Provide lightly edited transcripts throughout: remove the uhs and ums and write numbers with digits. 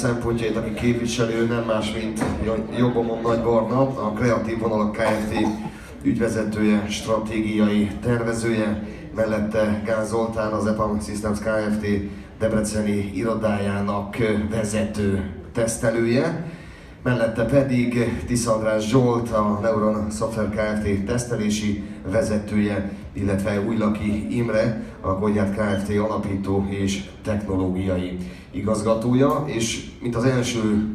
szempontjait, aki képviselő, nem más, mint jobbomon Nagy Barna, a Kreatív Vonalak Kft. Ügyvezetője, stratégiai tervezője, mellette Gál Zoltán, az EPAM Systems Kft. Debreceni irodájának vezető tesztelője, mellette pedig Tisza András Zsolt, a Neuron Software Kft. Tesztelési vezetője, illetve Újlaki Imre, a Konyhát Kft. Alapító és technológiai igazgatója, és mint az első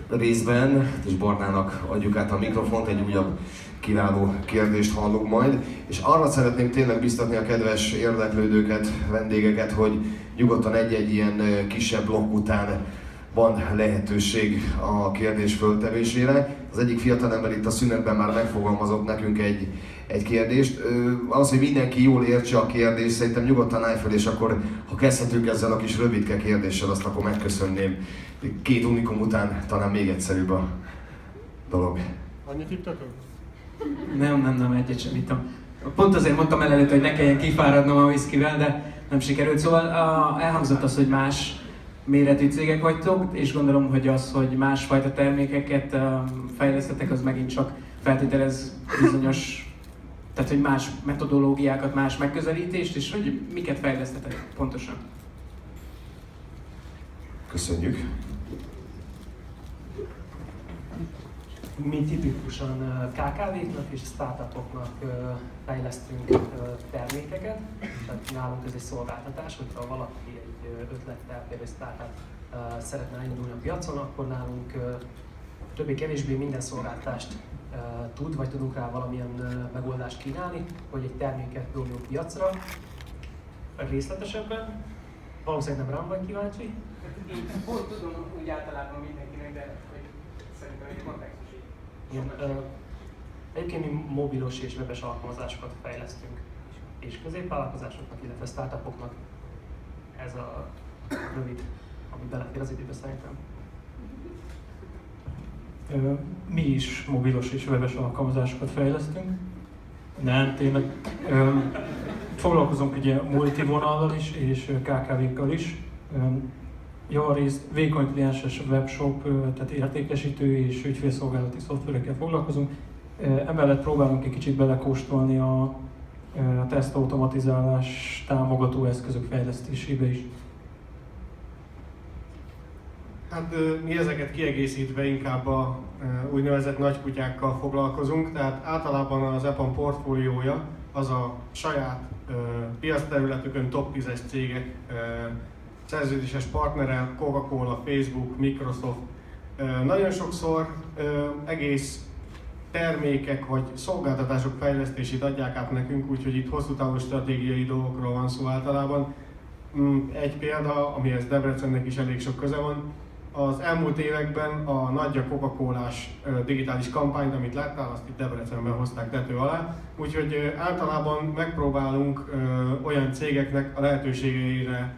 részben, és Barnának adjuk át a mikrofont, egy újabb kiváló kérdést hallunk majd, és arra szeretném tényleg biztatni a kedves érdeklődőket, vendégeket, hogy nyugodtan egy-egy ilyen kisebb blokk után van lehetőség a kérdés föltevésére. Az egyik fiatalember itt a szünetben már megfogalmazott nekünk egy kérdést. Az, hogy mindenki jól értse a kérdést, szerintem nyugodtan állj fel, és akkor, ha kezdhetünk ezzel a kis rövidke kérdéssel, azt akkor megköszönném. Két unikum után talán még egyszerűbb a dolog. Annyit ittatok? Nem, egyet sem ittam. Pont azért mondtam el előtt, hogy ne kelljen kifáradnom a whiskyvel, de nem sikerült. Szóval elhangzott az, hogy más méretű cégek vagytok, és gondolom, hogy az, hogy másfajta termékeket fejlesztetek, az megint csak feltételez bizonyos, tehát hogy más metodológiákat, más megközelítést, és hogy miket fejlesztetek pontosan. Köszönjük. Mi tipikusan KKV-knak és startupoknak fejlesztünk termékeket, tehát nálunk ez egy szolgáltatás, hogyha valaki egy ötlettel, például startup szeretne elindulni a piacon, akkor nálunk többé-kevésbé minden szolgáltatást tud, vagy tudunk rá valamilyen megoldást kínálni, hogy egy terméket dobjunk piacra. Részletesebben, valószínűleg nem rám vagy kíváncsi. Én pont tudom, úgy általában mindenkinek, de szerintem egy kontextus. Igen, egyébként mi mobilos és webes alkalmazásokat fejlesztünk, és középvállalkozásoknak, illetve startupoknak ez a rövid, ami belefér az időbe szerintem. Mi is mobilos és webes alkalmazásokat fejlesztünk. Nem, tényleg. Foglalkozunk ugye multivonallal is, és KKV-kkal is. Javarészt vékony klienses webshop, tehát értékesítő és ügyfélszolgálati szoftverekkel foglalkozunk. Emellett próbálunk egy kicsit belekóstolni a tesztautomatizálás támogató eszközök fejlesztésébe is. Hát mi ezeket kiegészítve inkább a úgynevezett nagykutyákkal foglalkozunk, tehát általában az EPAM portfóliója az a saját piacterületükön top 10-es cégek szerződéses partnerrel, Coca-Cola, Facebook, Microsoft. Nagyon sokszor egész termékek vagy szolgáltatások fejlesztését adják át nekünk, úgyhogy itt hosszú távú stratégiai dolgokról van szó általában. Egy példa, amihez Debrecennek is elég sok köze van, az elmúlt években a nagyja Coca-Colás digitális kampányt, amit láttál, azt itt Debrecenben hozták tető alá. Úgyhogy általában megpróbálunk olyan cégeknek a lehetőségeire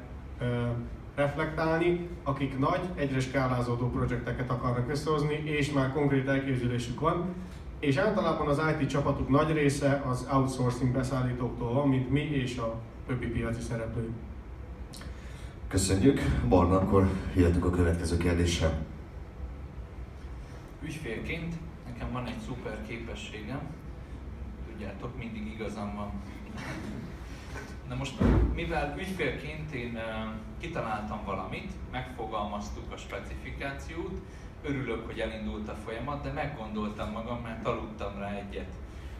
reflektálni, akik nagy, egyre skálázódó projekteket akarnak összehozni, és már konkrét elképzelésük van. És általában az IT csapatuk nagy része az outsourcing beszállítóktól van, mint mi és a többi piaci szereplő. Köszönjük. Barna, akkor jöhetünk a következő kérdéssel. Ügyfélként nekem van egy szuper képességem, tudjátok, mindig igazam van. Na most, mivel ügyfélként én kitaláltam valamit, megfogalmaztuk a specifikációt, örülök, hogy elindult a folyamat, de meggondoltam magam, mert aludtam rá egyet.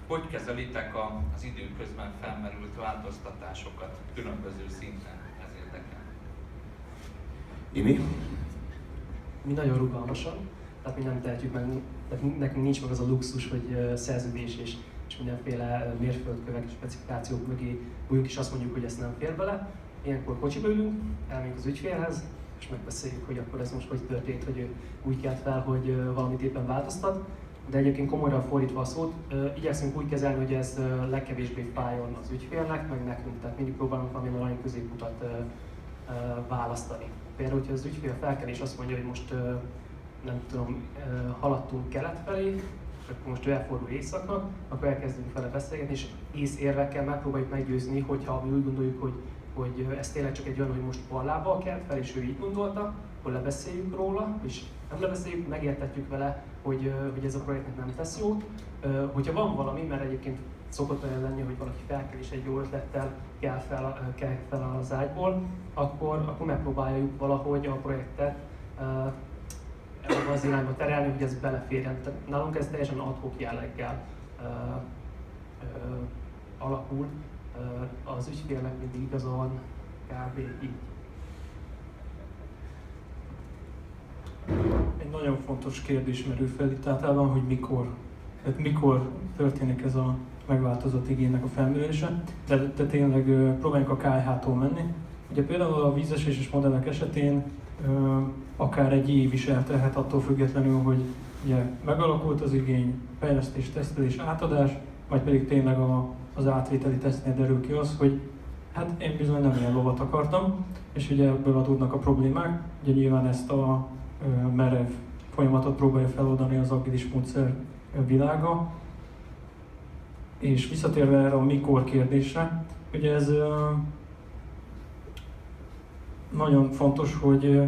Hogy kezelitek az időközben felmerült változtatásokat különböző szinten? Ez érdekel. Imi? Mi nagyon rugalmasan, tehát mi nem tehetjük meg, nekünk nincs meg az a luxus, hogy szerződés és mindenféle mérföldkövek és specifikációk mögé bújjuk, és azt mondjuk, hogy ezt nem fér bele. Ilyenkor kocsiba ülünk, elmegyünk az ügyfélhez, és megbeszéljük, hogy akkor ez most hogy történt, hogy ő úgy kelt fel, hogy valamit éppen változtat. De egyébként komolyra fordítva a szót, igyekszünk úgy kezelni, hogy ez legkevésbé fájjon az ügyfélnek, meg nekünk, tehát mindig próbálunk valami arany középutat választani. Például, hogyha az ügyfél felkel és azt mondja, hogy most nem tudom, haladtunk kelet felé, és akkor most ő elfordul északra, akkor elkezdünk vele beszélgetni, és észérvekkel megpróbáljuk meggyőzni, hogyha mi úgy gondoljuk, hogy ez tényleg csak egy olyan, hogy most ballábbal kelt fel, és ő így gondolta, akkor lebeszéljük róla, és nem lebeszéljük, megértetjük vele, hogy ez a projektnek nem tesz jót. Hogyha van valami, mert egyébként szokott olyan lenni, hogy valaki felkel és egy jó ötlettel kell fel az ágyból, akkor megpróbáljuk valahogy a projektet az irányba terelni, hogy ez beleférjen. Tehát nálunk ez teljesen ad hoc jelleggel alakul. Az ügyfélnek mindig igaza van, kb. Így. Egy nagyon fontos kérdés merül fel itt általában, hogy mikor. Tehát mikor történik ez a megváltozott igénynek a felmérése, de tényleg próbáljunk a KH-tól menni. Ugye például a vízeséses modellek esetén akár egy év is eltelhet attól függetlenül, hogy ugye megalakult az igény, fejlesztés, tesztelés, átadás, majd pedig tényleg az átvételi tesztnél derül ki az, hogy hát én bizony nem ilyen lovat akartam, és ugye ebből adódnak a problémák. Ugye nyilván ezt a merev folyamatot próbálja feloldani az agilis módszer világa. És visszatérve erre a mikor kérdésre, ugye ez nagyon fontos, hogy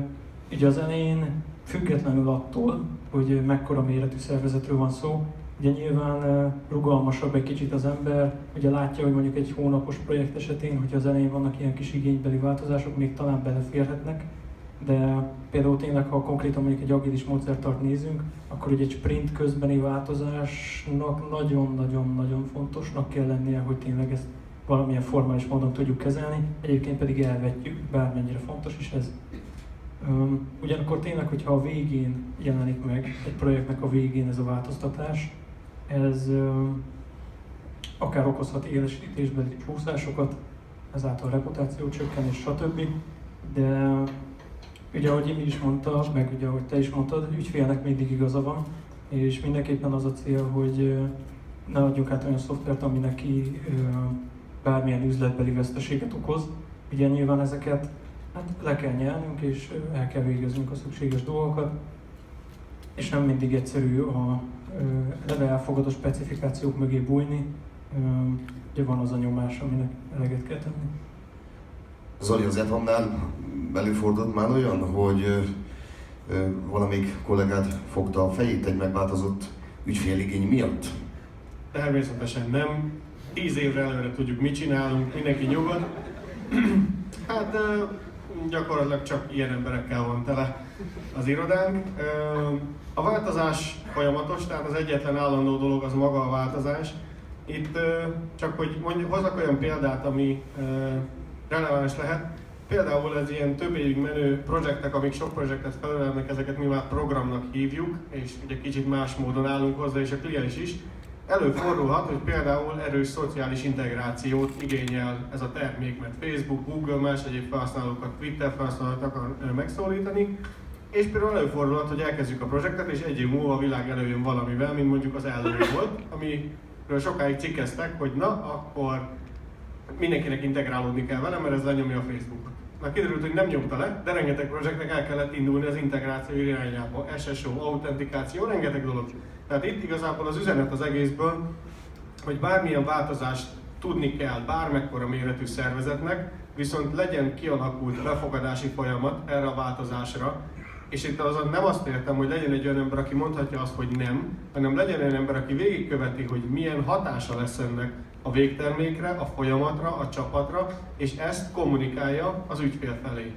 ugye az elején függetlenül attól, hogy mekkora méretű szervezetről van szó, ugye nyilván rugalmasabb egy kicsit az ember, ugye látja, hogy mondjuk egy hónapos projekt esetén, hogyha az elején vannak ilyen kis igénybeli változások, még talán beleférhetnek, de például tényleg, ha konkrétan mondjuk egy agilis módszertart nézünk, akkor ugye egy sprint közbeni változásnak nagyon-nagyon-nagyon fontosnak kell lennie, hogy tényleg ezt valamilyen formális módon tudjuk kezelni, egyébként pedig elvetjük, bármennyire fontos is ez. Ugyanakkor tényleg, hogyha a végén jelenik meg, egy projektnek a végén ez a változtatás, ez akár okozhat élesítésbeli csúszásokat, ezáltal reputáció csökkenés, stb. De ugye, ahogy Imi is mondta, meg ugye, ahogy te is mondtad, ügyfélnek mindig igaza van, és mindenképpen az a cél, hogy ne adjunk át olyan szoftvert, ami neki bármilyen üzletbeli veszteséget okoz. Ugye nyilván ezeket hát le kell nyelnünk, és el kell végeznünk a szükséges dolgokat, és nem mindig egyszerű a eleve elfogadott specifikációk mögé bújni. Ugye van az a nyomás, aminek eleget kell tenni. Zoli, az EPAM-nál előfordult már olyan, hogy valamelyik kollégád fogta a fejét egy megváltozott ügyféligény miatt? Természetesen nem. 10 évre előre tudjuk, mit csinálunk, mindenki nyugodt. Hát gyakorlatilag csak ilyen emberekkel van tele az irodánk. A változás folyamatos, tehát az egyetlen állandó dolog az maga a változás. Itt csak hogy hozzak olyan példát, ami releváns lehet. Például ez ilyen több évig menő projektek, amik sok projektet felelnek, ezeket mi már programnak hívjuk, és ugye kicsit más módon állunk hozzá, és a kliens is. Előfordulhat, hogy például erős szociális integrációt igényel ez a termék, mert Facebook, Google, más egyéb felhasználókat, Twitter felhasználókat akar megszólítani, és például előfordulhat, hogy elkezdjük a projektet, és egy év múlva a világ előjön valamivel, mint mondjuk az Ello volt, amiről sokáig cikkeztek, hogy na, akkor mindenkinek integrálódni kell vele, mert ez lenyomja a Facebookot. Na kiderült, hogy nem nyomta le, de rengeteg projektnek el kellett indulni az integráció irányába, SSO, autentikáció, rengeteg dolog. Tehát itt igazából az üzenet az egészből, hogy bármilyen változást tudni kell bármekkora méretű szervezetnek, viszont legyen kialakult befogadási folyamat erre a változásra. És itt azon nem azt értem, hogy legyen egy olyan ember, aki mondhatja azt, hogy nem, hanem legyen olyan ember, aki végigköveti, hogy milyen hatása lesz ennek a végtermékre, a folyamatra, a csapatra, és ezt kommunikálja az ügyfél felé.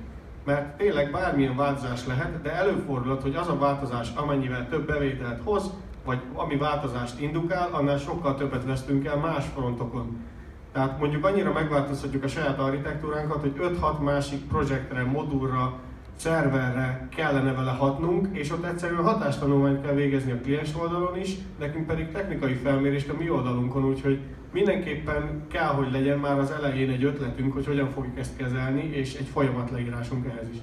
Mert tényleg bármilyen változás lehet, de előfordulhat, hogy az a változás, amennyivel több bevételt hoz, vagy ami változást indukál, annál sokkal többet vesztünk el más frontokon. Tehát mondjuk annyira megváltoztatjuk a saját architektúránkat, hogy 5-6 másik projektre, modulra, szerverre kellene vele hatnunk, és ott egyszerűen hatástanulmányt kell végezni a kliens oldalon is, nekünk pedig technikai felmérést a mi oldalunkon, úgyhogy mindenképpen kell, hogy legyen már az elején egy ötletünk, hogy hogyan fogjuk ezt kezelni, és egy folyamatleírásunk ehhez is.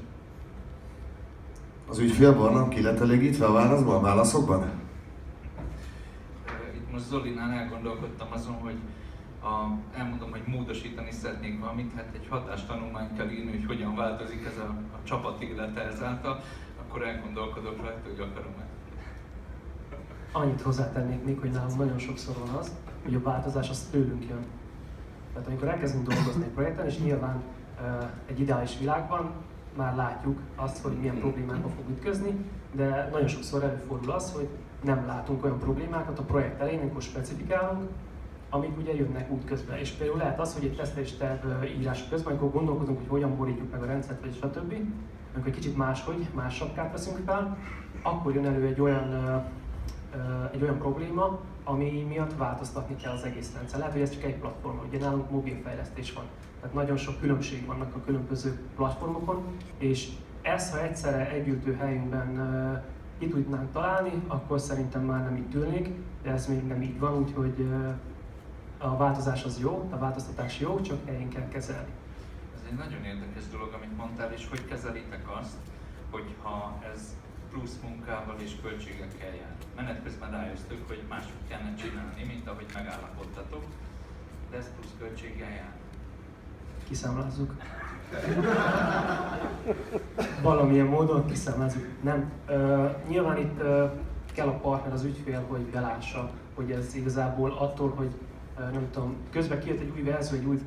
Az ügyfélbarlang ki lett elégítve a válaszokban? Itt most Zolinál elgondolkodtam azon, hogy elmondom, hogy módosítani szeretnék valamit, hát egy hatástanulmányt kell írni, hogy hogyan változik ez a csapat élete ezáltal, akkor elgondolkodok rajta, hogy akarom-e. Annyit hozzátennék még, hogy nálunk nagyon sokszor van az, hogy a változás az tőlünk jön. Tehát amikor elkezdünk dolgozni egy projekten, és nyilván egy ideális világban már látjuk azt, hogy milyen problémákba fog ütközni, de nagyon sokszor előfordul az, hogy nem látunk olyan problémákat a projekt elején, amikor specifikálunk, amik ugye jönnek útközben. És például lehet az, hogy egy tesztelés terv írása közben, amikor gondolkozunk, hogy hogyan borítjuk meg a rendszert, vagy stb., amikor egy kicsit más sapkát veszünk fel, akkor jön elő egy olyan probléma, ami miatt változtatni kell az egész rendszer. Lehet, hogy ez csak egy platform, ugye nálunk mobilfejlesztés van. Tehát nagyon sok különbség vannak a különböző platformokon, és ezt, ha egyszerre egy ültőhelyünkben ki tudnánk találni, akkor szerintem már nem itt ülnék, de ez még nem így van, úgyhogy a változás az jó, a változtatás jó, csak helyén kell kezelni. Ez egy nagyon érdekes dolog, amit mondtál, és hogy kezelitek azt, hogyha ez plusz munkával és költségekkel jár. Menet közben rájöttük, hogy máshogy kellene csinálni, mint ahogy megállapottatok, de ez plusz költséggel jár. Kiszámlázzuk. Valamilyen módon kiszámlázzuk. Nem. Nyilván itt kell a partner, az ügyfél, hogy belássa, hogy ez igazából attól, hogy nem tudom, közben kijött egy új verzió, egy új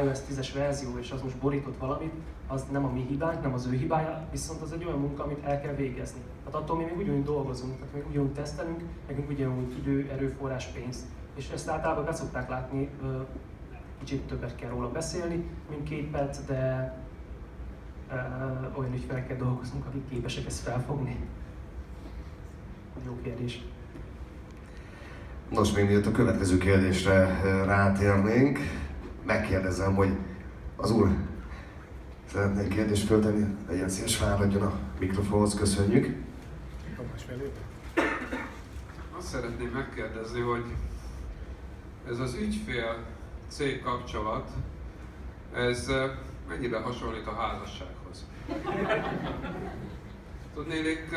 iOS 10-es verzió, és az most borított valamit, az nem a mi hibánk, nem az ő hibája, viszont az egy olyan munka, amit el kell végezni. Tehát attól mi még ugyanúgy dolgozunk, tehát még ugyanúgy tesztelünk, nekünk ugyanúgy idő, erőforrás, pénz. És ezt általában beszokták látni, kicsit többet kell róla beszélni, mint 2 perc, de olyan ügyfelekkel dolgozunk, akik képesek ezt felfogni. Jó kérdés. Nos, még mielőtt a következő kérdésre rátérnénk, megkérdezem, hogy az úr szeretnék kérdést föltenni, legyen szíves, fáradjon a mikrofonhoz, köszönjük. Azt szeretném megkérdezni, hogy ez az ügyfél-cég kapcsolat, ez mennyire hasonlít a házassághoz? Tudnélik,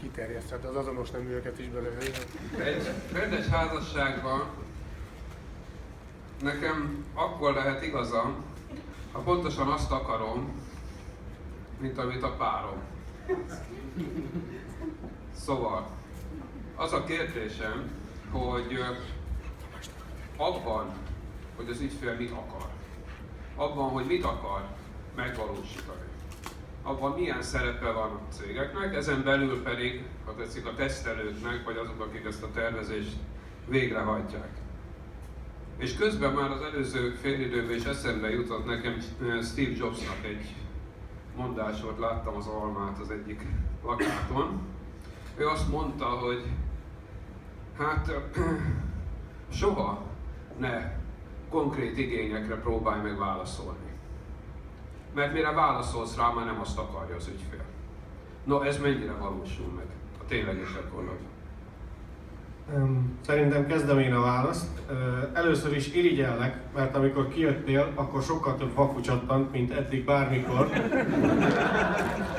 Kiterjeszthet az azonos neműeket is belőle. egy rendes házasságban nekem akkor lehet igazam, ha pontosan azt akarom, mint amit a párom. Szóval, az a kérdésem, hogy abban, hogy az ügyfél mit akar, abban, hogy mit akar megvalósítani, abban milyen szerepe van a cégeknek, ezen belül pedig, ha tetszik, a tesztelőknek, vagy azok, akik ezt a tervezést végrehajtják. És közben már az előző félidőben is eszembe jutott nekem Steve Jobsnak egy mondásot, láttam az almát az egyik plakáton. Ő azt mondta, hogy hát soha ne konkrét igényekre próbálj meg válaszolni. Mert mire válaszolsz rá, már nem azt akarja az ügyfél. No, ez mennyire valósul meg a tényleges gyakorlatban? Szerintem kezdem én a választ. Először is irigyellek, mert amikor kijöttél, akkor sokkal több vaku csattant, mint eddig bármikor.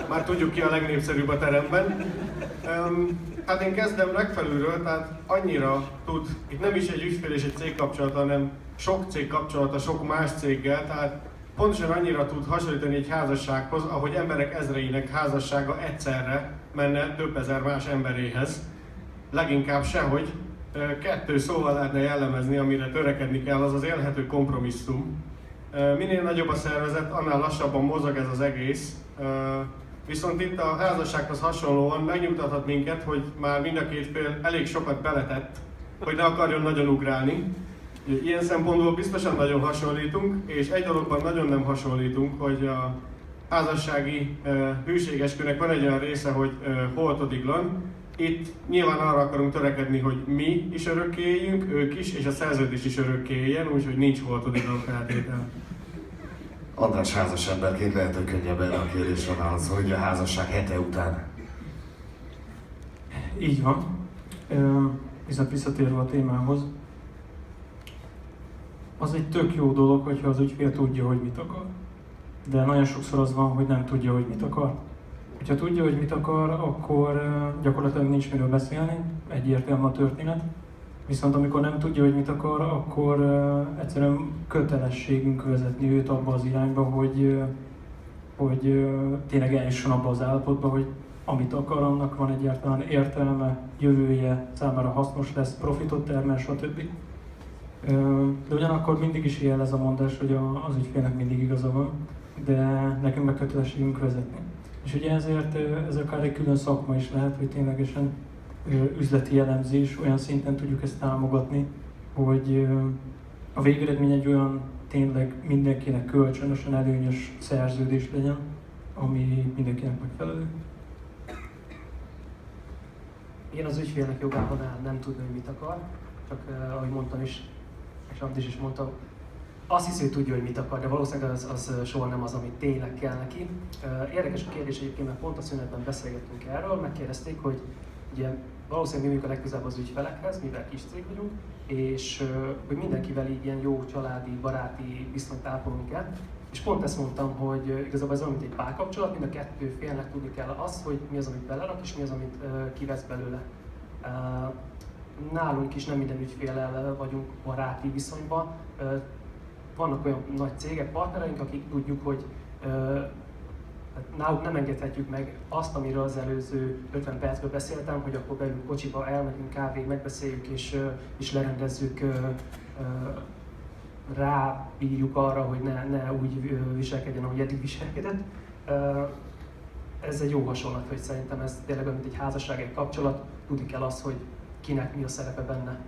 Már tudjuk ki a legnépszerűbb a teremben. Hát én kezdem legfelülről, tehát annyira tud, itt nem is egy ügyfél és egy cég kapcsolata, hanem sok cég kapcsolata, sok más céggel, tehát pontosan annyira tud hasonlítani egy házassághoz, ahogy emberek ezreinek házassága egyszerre menne több ezer más emberéhez. Leginkább sehogy. 2 szóval lehetne jellemezni, amire törekedni kell, az az élhető kompromisszum. Minél nagyobb a szervezet, annál lassabban mozog ez az egész. Viszont itt a házassághoz hasonlóan megnyugtathat minket, hogy már mind a 2 fél elég sokat beletett, hogy ne akarjon nagyon ugrálni. Ilyen szempontból biztosan nagyon hasonlítunk, és egy dologban nagyon nem hasonlítunk, hogy a házassági hűségeskünek van egy olyan része, hogy holtodiglan. Itt nyilván arra akarunk törekedni, hogy mi is örökké éljünk, ők is, és a szerződés is örökké éljen, úgyhogy nincs holtodiglan feltétel. András házasemberként lehet, hogy könnyebb erre a kérdésre válaszolni, a házasság hete után. Így van. Viszont visszatérve a témához, az egy tök jó dolog, hogyha az ügyfél tudja, hogy mit akar. De nagyon sokszor az van, hogy nem tudja, hogy mit akar. Ha tudja, hogy mit akar, akkor gyakorlatilag nincs miről beszélni, egyértelmű a történet. Viszont amikor nem tudja, hogy mit akar, akkor egyszerűen kötelességünk vezetni őt abba az irányba, hogy tényleg eljusson abba az állapotba, hogy amit akar, annak van egyáltalán értelme, jövője, számára hasznos lesz, profitot termel, stb. De ugyanakkor mindig is él ez a mondás, hogy az ügyfélnek mindig igaza van. de nekünk meg kötelességünk vezetni. És ugye ezért ez akár egy külön szakma is lehet, hogy ténylegesen üzleti elemzés, olyan szinten tudjuk ezt támogatni, hogy a végeredmény egy olyan tényleg mindenkinek kölcsönösen előnyös szerződés legyen, ami mindenkinek megfelelő. Én az ügyfélnek jogában áll nem tudni, hogy mit akar, csak ahogy mondtam is, és Andis is mondta, azt hiszi, hogy tudja, hogy mit akar, de valószínűleg az soha nem az, amit tényleg kell neki. Érdekes a kérdés egyébként, mert pont a szünetben beszélgettünk erről, megkérdezték, hogy ugye valószínűleg mi vagyunk a legközelebb az ügyfelekhez, mivel kis cég vagyunk, és hogy mindenkivel így ilyen jó családi, baráti viszonyt ápolunk el. És pont ezt mondtam, hogy igazából ez olyan, mint egy párkapcsolat, mind a kettő félnek tudni kell azt, hogy mi az, amit belerak, és mi az, amit kivesz belőle. Nálunk is nem minden ügyféllel vagyunk baráti viszonyban. Vannak olyan nagy cégek, partnereink, akik tudjuk, hogy náluk nem engedhetjük meg azt, amiről az előző 50 percben beszéltem, hogy akkor beülünk kocsiba, elmegyünk kávét, megbeszéljük és lerendezzük, rábírjuk arra, hogy ne úgy viselkedjen, ahogy eddig viselkedett. Ez egy jó hasonlat, hogy szerintem ez tényleg olyan, mint egy házasság, egy kapcsolat, tudni kell azt, hogy kinek mi a szerepe benne.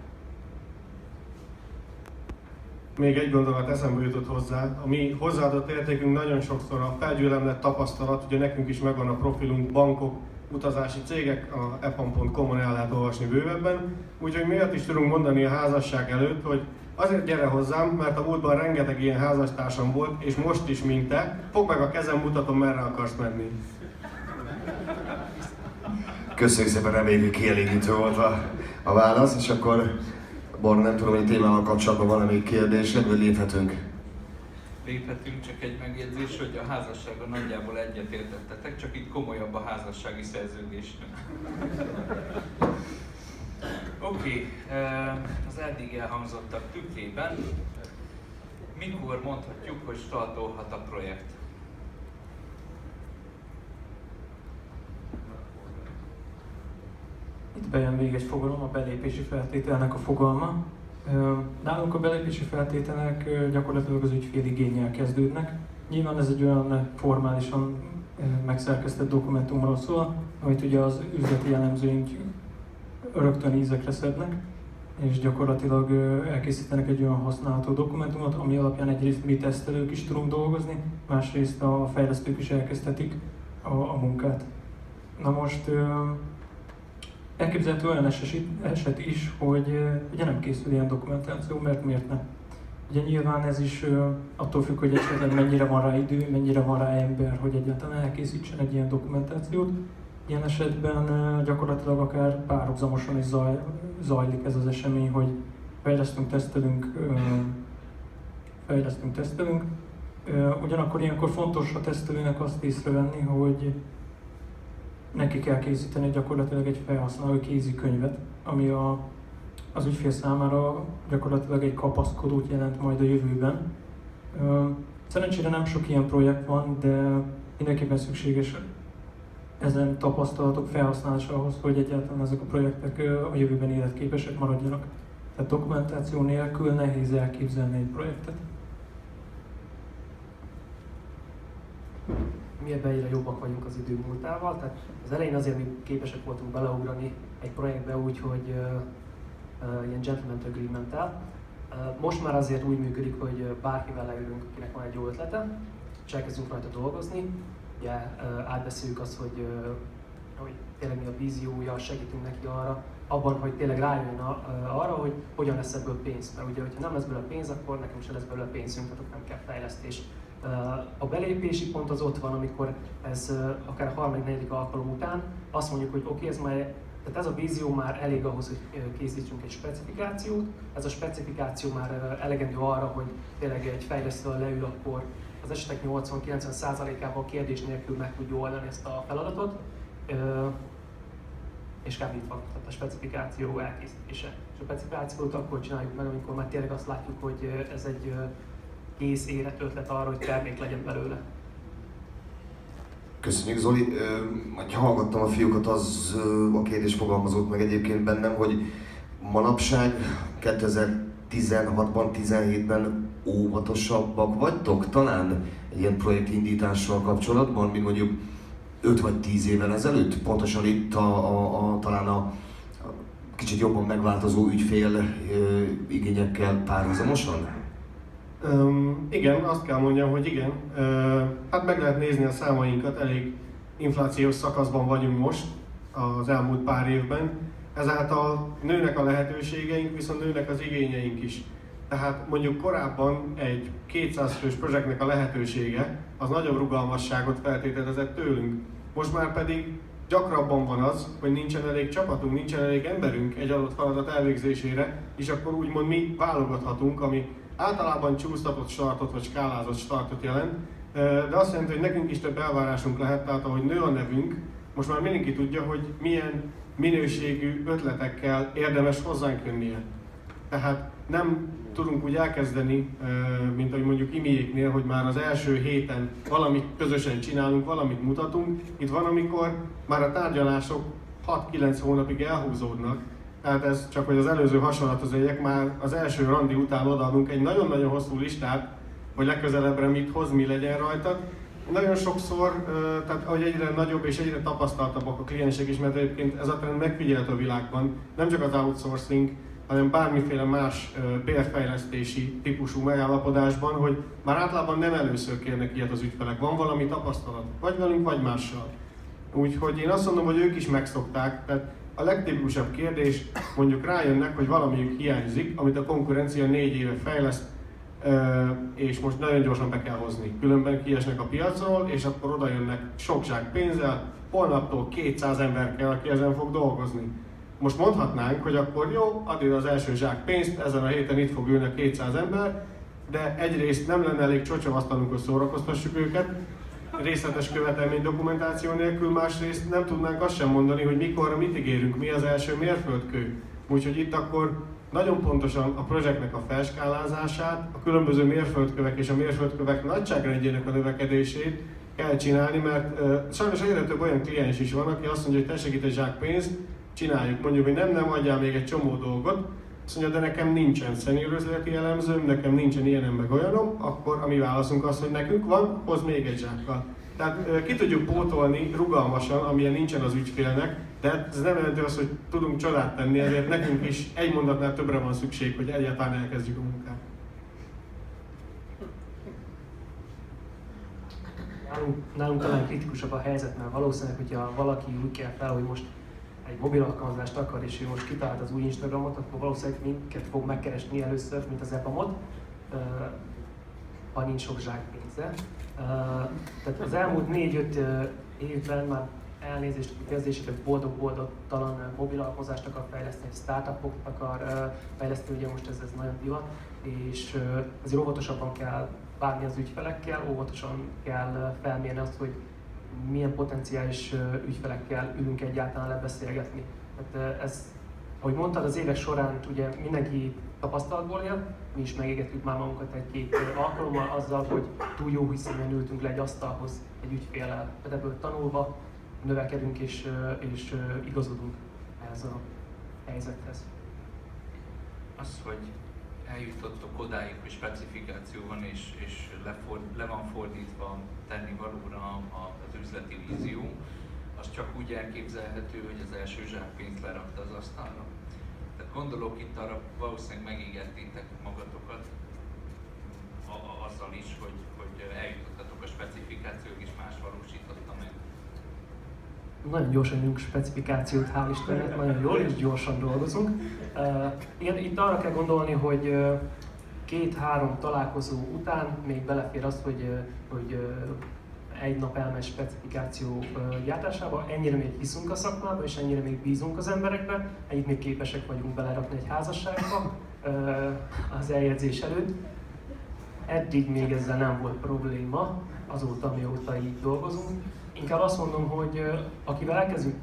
Még egy gondolat eszembe jutott hozzá. A mi hozzáadott értékünk nagyon sokszor a felgyűlemlett tapasztalat, ugye nekünk is megvan a profilunk, bankok, utazási cégek, a epam.com-on el lehet olvasni bővebben. Úgyhogy miért is tudunk mondani a házasság előtt, hogy azért gyere hozzám, mert a múltban rengeteg ilyen házastársam volt, és most is, mint te, fogd meg a kezem, mutatom, merre akarsz menni. Köszönjük szépen, reméljük kielégítő volt a válasz, és akkor Barna, nem tudom, hogy témával kapcsolatban van még kérdésed, vagy léphetünk? Léphetünk, csak egy megjegyzés, hogy a házasságon nagyjából egyetértettetek, csak itt komolyabb a házassági szerződés. Oké, az eddig elhangzottak tükrében mikor mondhatjuk, hogy startolhat a projekt? Itt bejön még egy fogalom, a belépési feltételnek a fogalma. Nálunk a belépési feltételek gyakorlatilag az ügyfél igénnyel kezdődnek. Nyilván ez egy olyan formálisan megszerkesztett dokumentumról szól, amit ugye az üzleti elemzőink rögtön ízekre szednek, és gyakorlatilag elkészítenek egy olyan használható dokumentumot, ami alapján egyrészt mi tesztelők is tudunk dolgozni, másrészt a fejlesztők is elkezdhetik a munkát. Na most elképzelhető olyan eset is, hogy ugye nem készül ilyen dokumentáció, mert miért ne? Ugye nyilván ez is attól függ, hogy esetleg mennyire van rá idő, mennyire van rá ember, hogy egyáltalán elkészítsen egy ilyen dokumentációt. Ilyen esetben gyakorlatilag akár párhuzamosan is zajlik ez az esemény, hogy fejlesztünk, tesztelünk. Ugyanakkor ilyenkor fontos a tesztelőnek azt észrevenni, hogy neki kell készíteni gyakorlatilag egy felhasználó kézikönyvet, ami az ügyfél számára gyakorlatilag egy kapaszkodót jelent majd a jövőben. Szerencsére nem sok ilyen projekt van, de mindenképpen szükséges ezen tapasztalatok felhasználása ahhoz, hogy egyáltalán ezek a projektek a jövőben életképesek maradjanak. Tehát dokumentáció nélkül nehéz elképzelni egy projektet. Mi ebben egyre jobbak vagyunk az idő múltával, tehát az elején azért mi képesek voltunk beleugrani egy projektbe úgy, hogy ilyen gentleman agreement-tel. Most már azért úgy működik, hogy bárkivel leülünk, akinek van egy jó ötlete, és elkezdünk rajta dolgozni. Ugye átbeszéljük azt, hogy tényleg mi a víziója, segítünk neki abban, hogy tényleg rájön arra, hogy hogyan lesz ebből pénz. Mert ugye, hogyha nem lesz belőle pénz, akkor nekünk sem lesz belőle pénzünk, tehát ott nem kell fejlesztés. A belépési pont az ott van, amikor ez akár a harmadik-negyedik alkalom után azt mondjuk, hogy oké, tehát ez a vízió már elég ahhoz, hogy készítsünk egy specifikációt. Ez a specifikáció már elegendő arra, hogy tényleg egy fejlesztővel leül, akkor az esetek 80-90%-ában kérdés nélkül meg tudja oldani ezt a feladatot. És kb. Itt van, tehát a specifikáció elkészítése. És a specifikációt akkor csináljuk meg, amikor már tényleg azt látjuk, hogy ez egy kész érett ötlet arra, hogy termék legyen belőle. Köszönjük, Zoli. Ha hallgattam a fiúkat, az a kérdés fogalmazott meg egyébként bennem, hogy manapság 16-ban, 17-ben óvatosabbak vagytok talán egy ilyen projektindítással kapcsolatban, mint mondjuk 5 vagy 10 évvel ezelőtt? Pontosan itt talán a kicsit jobban megváltozó ügyfél igényekkel párhuzamosan? Igen, azt kell mondjam, hogy igen. Hát meg lehet nézni a számainkat, elég inflációs szakaszban vagyunk most az elmúlt pár évben. Ezáltal nőnek a lehetőségeink, viszont nőnek az igényeink is. Tehát mondjuk korábban egy 200 fős projektnek a lehetősége az nagyobb rugalmasságot feltételezett tőlünk. Most már pedig gyakrabban van az, hogy nincsen elég csapatunk, nincsen elég emberünk egy adott feladat elvégzésére, és akkor úgymond mi válogathatunk, ami általában csúsztatott startot vagy skálázott startot jelent, de azt jelenti, hogy nekünk is több elvárásunk lehet, tehát ahogy nő a nevünk, most már mindenki tudja, hogy milyen minőségű ötletekkel érdemes hozzánk jönnie. Tehát nem tudunk úgy elkezdeni, mint ahogy mondjuk Imiéknél, hogy már az első héten valamit közösen csinálunk, valamit mutatunk. Itt van, amikor már a tárgyalások 6-9 hónapig elhúzódnak. Tehát ez csak, hogy az előző hasonlathoz éljek, már az első randi után odaadunk egy nagyon-nagyon hosszú listát, hogy legközelebbre mit hoz, mi legyen rajta. Nagyon sokszor, tehát ahogy egyre nagyobb és egyre tapasztaltabbak a kliensek is, mert egyébként ez a trend megfigyelhető a világban, nem csak az outsourcing, hanem bármiféle más bérfejlesztési típusú megállapodásban, hogy már általában nem először kérnek ilyet az ügyfelek, van valami tapasztalat, vagy velünk, vagy mással. Úgyhogy én azt mondom, hogy ők is megszokták, tehát a legtipikusabb kérdés, mondjuk rájönnek, hogy valamiük hiányzik, amit a konkurencia 4 éve fejleszt, és most nagyon gyorsan be kell hozni. Különben kiesnek a piacról, és akkor oda jönnek sok zsák pénzzel, holnaptól 200 ember kell, aki ezen fog dolgozni. Most mondhatnánk, hogy akkor jó, addig az első zsák pénzt, ezen a héten itt fog ülni 200 ember, de egyrészt nem lenne elég csocsavasztalunk, hogy szórakoztassuk őket, részletes követelmény dokumentáció nélkül, másrészt nem tudnánk azt sem mondani, hogy mikorra mit ígérünk, mi az első mérföldkő. Úgyhogy itt akkor nagyon pontosan a projektnek a felskálázását, a különböző mérföldkövek és a mérföldkövek nagyságrendjének a növekedését kell csinálni, mert sajnos egyre több olyan kliens is van, aki azt mondja, hogy te segít egy zsák pénzt, csináljuk. Mondjuk, hogy nem adjál még egy csomó dolgot, azt mondja, de nekem nincsen senior üzleti elemzőm, nekem nincsen ilyenem meg olyanom, akkor a mi válaszunk az, hogy nekünk van, hoz még egy zsákkal. Tehát ki tudjuk pótolni rugalmasan, amilyen nincsen az ügyfélnek, de ez nem jelenti azt, hogy tudunk csodát tenni, ezért nekünk is egy mondatnál többre van szükség, hogy egyáltalán elkezdjük a munkát. Nálunk talán kritikusabb a helyzet, mert valószínűleg, hogyha valaki úgy kell fel, hogy most egy mobil alkalmazást akar, és ő most kitalált az új Instagramot, akkor valószínűleg minket fog megkeresni először, mint az EPAM-ot, ha nincs sok zsákpénze. Tehát az elmúlt 4-5 évben már elnézést a kezdését, boldog-boldogtalan mobil alkalmazást akar fejleszteni, startupokat akar fejleszteni, ugye most ez nagyon divat, és azért óvatosabban kell bánni az ügyfelekkel, óvatosan kell felmérni azt, hogy milyen potenciális ügyfelekkel ülünk egyáltalán lebeszélgetni. Tehát ez, ahogy mondtad, az évek során ugye mindenki tapasztalatból él, mi is megégettük már magunkat egy-két alkalommal azzal, hogy túl jó hiszeműen ültünk le egy asztalhoz egy ügyféllel, ebből tanulva növekedünk és igazodunk ehhez a helyzethez. Az, hogy eljutottok odáig, hogy specifikáció van és le van fordítva tennivalóra az üzleti vízió, az csak úgy elképzelhető, hogy az első zsákpénzt lerakta az asztalra. Tehát gondolok itt arra, valószínűleg megígértétek magatokat azzal is, hogy eljutottatok a specifikációig és más valósította meg. Nagyon gyorsan jönünk specifikációt, hál' Istennek, nagyon jól és gyorsan dolgozunk. Igen, itt arra kell gondolni, hogy 2-3 találkozó után még belefér az, hogy egy nap elmegy specifikáció gyártásába, ennyire még hiszünk a szakmába, és ennyire még bízunk az emberekbe, ennyit még képesek vagyunk belerakni egy házasságba az eljegyzés előtt. Eddig még ezzel nem volt probléma, azóta, mióta így dolgozunk. Inkább azt mondom, hogy akivel elkezdünk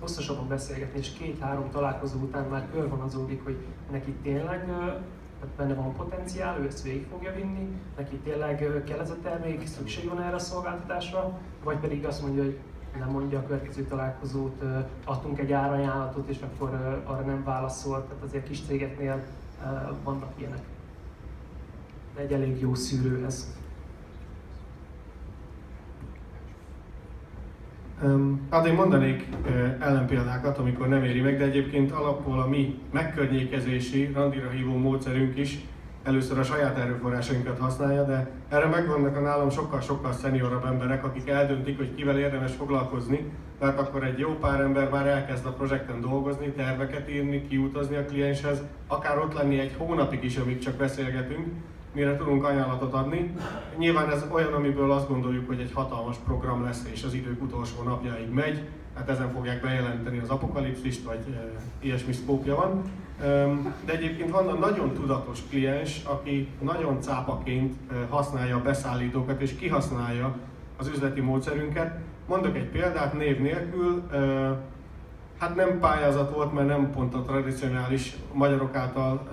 hosszasabban beszélgetni, és 2-3 találkozó után már körvonalazódik, hogy neki tényleg benne van potenciál, ő ezt végig fogja vinni, neki tényleg kell ez a termék, szükség van erre a szolgáltatásra, vagy pedig azt mondja, hogy nem mondja a következő találkozót, adtunk egy árajánlatot, és akkor arra nem válaszol. Tehát azért kis cégeknél vannak ilyenek. De egy elég jó szűrő ez. Hát én mondanék ellenpéldákat, amikor nem éri meg, de egyébként alapból a mi megkörnyékezési, randira hívó módszerünk is először a saját erőforrásainkat használja, de erre megvannak a nálam sokkal-sokkal szeniorabb emberek, akik eldöntik, hogy kivel érdemes foglalkozni, mert akkor egy jó pár ember már elkezd a projekten dolgozni, terveket írni, kiutazni a klienshez, akár ott lenni egy hónapig is, amíg csak beszélgetünk, mire tudunk ajánlatot adni. Nyilván ez olyan, amiből azt gondoljuk, hogy egy hatalmas program lesz, és az idők utolsó napjáig megy, hát ezen fogják bejelenteni az apokalipszist, vagy ilyesmi szkópja van. De egyébként van nagyon tudatos kliens, aki nagyon cápaként használja a beszállítókat, és kihasználja az üzleti módszerünket. Mondok egy példát név nélkül, hát nem pályázat volt, mert nem pont a tradicionális magyarok által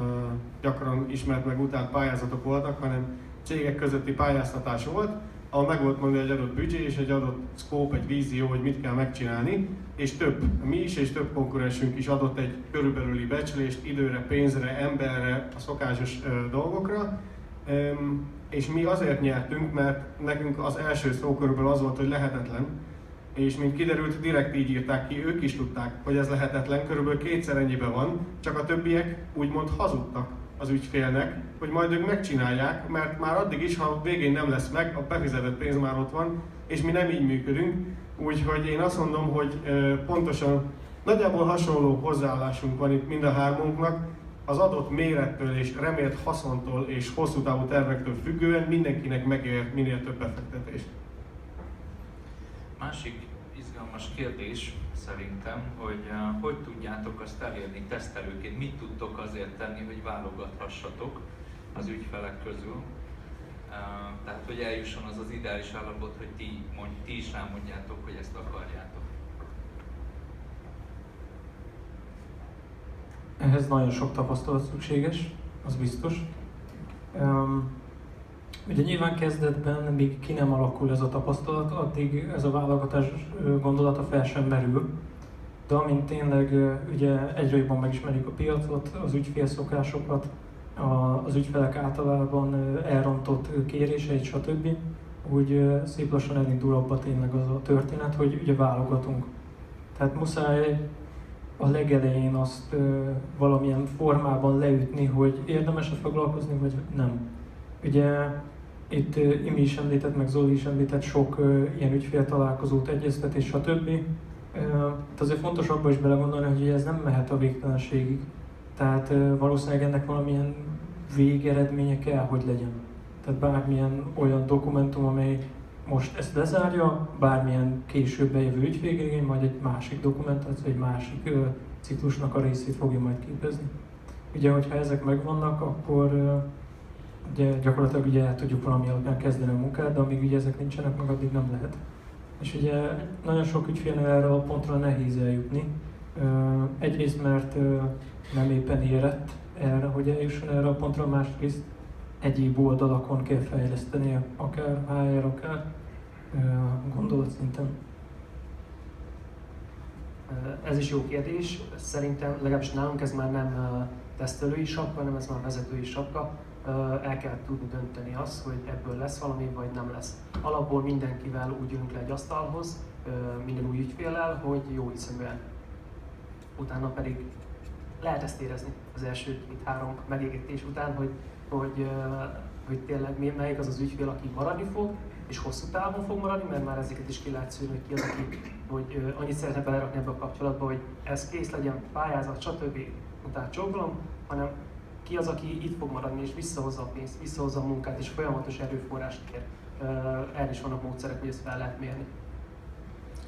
gyakran ismert meg utált pályázatok voltak, hanem cégek közötti pályáztatás volt, ahol meg volt mondani egy adott büdzsé és egy adott scope, egy vízió, hogy mit kell megcsinálni, és mi is és több konkurensünk is adott egy körülbelüli becslést időre, pénzre, emberre, a szokásos dolgokra. És mi azért nyertünk, mert nekünk az első szó körülbelül az volt, hogy lehetetlen, és mint kiderült, direkt így írták ki, ők is tudták, hogy ez lehetetlen, körülbelül kétszer ennyibe van, csak a többiek úgymond hazudtak az ügyfélnek, hogy majd ők megcsinálják, mert már addig is, ha végén nem lesz meg, a befizetett pénz már ott van, és mi nem így működünk. Úgyhogy én azt mondom, hogy pontosan nagyjából hasonló hozzáállásunk van itt mind a hármunknak, az adott mérettől és remélt haszontól és hosszú távú tervektől függően mindenkinek megér minél több befektetést. Másik izgalmas kérdés szerintem, hogy tudjátok azt elérni tesztelőként, mit tudtok azért tenni, hogy válogathassatok az ügyfelek közül. Tehát, hogy eljusson az az ideális állapot, hogy ti is rámondjátok, hogy ezt akarjátok. Ehhez nagyon sok tapasztalat szükséges, az biztos. Ugye nyilván kezdetben, míg ki nem alakul ez a tapasztalat, addig ez a válogatás gondolata fel sem merül. De amint tényleg ugye egyre jobban megismerjük a piacot, az ügyfélszokásokat, az ügyfelek általában elrontott kéréseit, stb. Úgy szép lassan elindul abba tényleg az a történet, hogy ugye válogatunk. Tehát muszáj a legelején azt valamilyen formában leütni, hogy érdemes-e foglalkozni, vagy nem. Ugye itt Imi is említett, meg Zoli is említett sok ilyen ügyféltalálkozót, egyeztetés, stb. Azért fontos abban is belegondolni, hogy ez nem mehet a végtelenségig. Tehát valószínűleg ennek valamilyen végeredménye kell, hogy legyen. Tehát bármilyen olyan dokumentum, amely most ezt lezárja, bármilyen később bejövő ügyféligény, majd egy másik dokumentáció, egy másik ciklusnak a részét fogja majd képezni. Ugye, hogyha ezek megvannak, akkor ugye, gyakorlatilag ugye el tudjuk valami alapján kezdeni a munkát, de amíg ugye ezek nincsenek meg, addig nem lehet. És ugye nagyon sok ügyfélnél erre a pontra nehéz eljutni. Egyrészt, mert nem éppen érett erre, hogy eljusson erre a pontra, másrészt egyéb oldalakon kell fejlesztenie, akár HR, akár gondolatszinten. Ez is jó kérdés. Szerintem legalábbis nálunk ez már nem tesztelői sapka, hanem ez már vezetői sapka. El kell tudni dönteni azt, hogy ebből lesz valami, vagy nem lesz. Alapból mindenkivel úgy ülünk le egy asztalhoz, minden új ügyféllel, hogy jó hiszeműen. Utána pedig lehet ezt érezni az első 2-3 megégetés után, hogy tényleg melyik az az ügyfél, aki maradni fog, és hosszú távon fog maradni, mert már ezeket is ki lehet szűrni, hogy ki az, aki hogy annyit szeretne belerakni ebbe a kapcsolatba, hogy ez kész legyen, pályázat, stb. Utána csókolom, hanem ki az, aki itt fog maradni, és visszahozza a pénzt, visszahozza a munkát, és folyamatos erőforrást kér. Erre is vannak módszerek, hogy ezt fel lehet mérni.